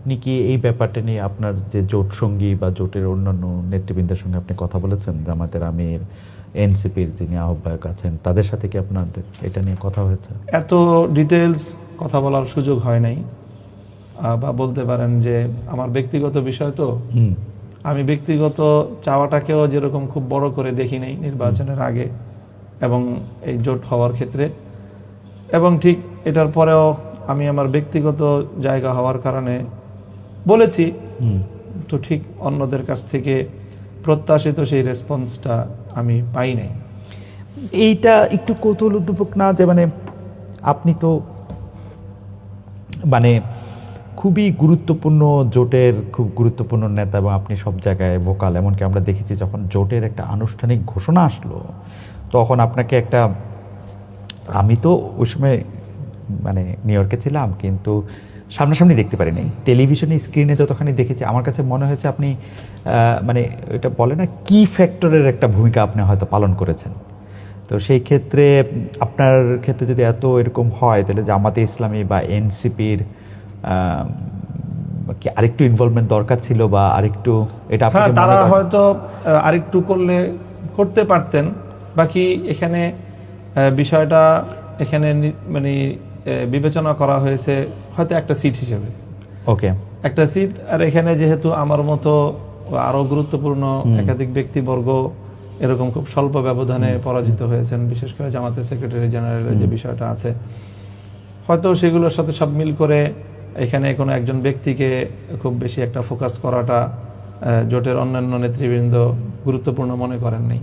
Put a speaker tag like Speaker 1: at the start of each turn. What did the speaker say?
Speaker 1: আপনি কি এই ব্যাপারটা নিয়ে আপনার যে জোট সঙ্গী বা জোটের অন্যান্য নেতৃবৃন্দের সঙ্গে আপনি কথা বলেছেন, জামায়াতের আমির, এনসিপির যিনি আহ্বায়ক আছেন, তাদের সাথে কি আপনাদের এটা নিয়ে কথা হয়েছে?
Speaker 2: এত ডিটেলস কথা বলার সুযোগ হয় নাই, বা বলতে পারেন যে আমার ব্যক্তিগত বিষয় তো, আমি ব্যক্তিগত চাওয়াটাকেও যেরকম খুব বড় করে দেখি নাই নির্বাচনের আগে এবং এই জোট হওয়ার ক্ষেত্রে, এবং ঠিক এটার পরেও আমি আমার ব্যক্তিগত জায়গা হওয়ার কারণে বলেছি, তো ঠিক অন্যদের কাছ থেকে প্রত্যাশিত সেই রেসপন্সটা আমি পাই নাই।
Speaker 1: এইটা একটু কৌতূহল উদ্দীপক না যে মানে আপনি তো মানে খুবই গুরুত্বপূর্ণ জোটের খুব গুরুত্বপূর্ণ নেতা এবং আপনি সব জায়গায় ভোকাল, এমনকি আমরা দেখেছি যখন জোটের একটা আনুষ্ঠানিক ঘোষণা আসলো তখন আপনাকে একটা, আমি তো ওই সময় মানে নিউ ইয়র্কে ছিলাম কিন্তু সামনাসামনি দেখতে পারিনি, টেলিভিশনে স্ক্রিনে যতখানি দেখেছি আমার কাছে মনে হয়েছে আপনি মানে এটা বলে না কি ফ্যাক্টরের একটা ভূমিকা আপনি হয়তো পালন করেছেন। তো সেই ক্ষেত্রে আপনার ক্ষেত্রে যদি এত এরকম হয় তাহলে জামাতে ইসলামী বা এনসিপির কি আরেকটু ইনভলভমেন্ট দরকার ছিল বা আরেকটু এটা
Speaker 2: হ্যাঁ, তারা হয়তো আরেকটু করতে পারতেন। বাকি এখানে বিষয়টা এখানে মানে বিবেচনা করা হয়েছে হয়তো একটা সিট হিসেবে,
Speaker 1: ওকে
Speaker 2: একটা সিট। আর এখানে যেহেতু আমার মতো আরো গুরুত্বপূর্ণ একাধিক ব্যক্তিবর্গ এরকম খুব স্বল্প ব্যবধানে পরাজিত হয়েছেন, বিশেষ করে জামাতের সেক্রেটারি জেনারেলের যে বিষয়টা আছে, হয়তো সেগুলোর সাথে সব মিল করে এখানে কোনো একজন ব্যক্তিকে খুব বেশি একটা ফোকাস করাটা জোটের অন্যান্য নেতৃবৃন্দ গুরুত্বপূর্ণ মনে করেন নাই।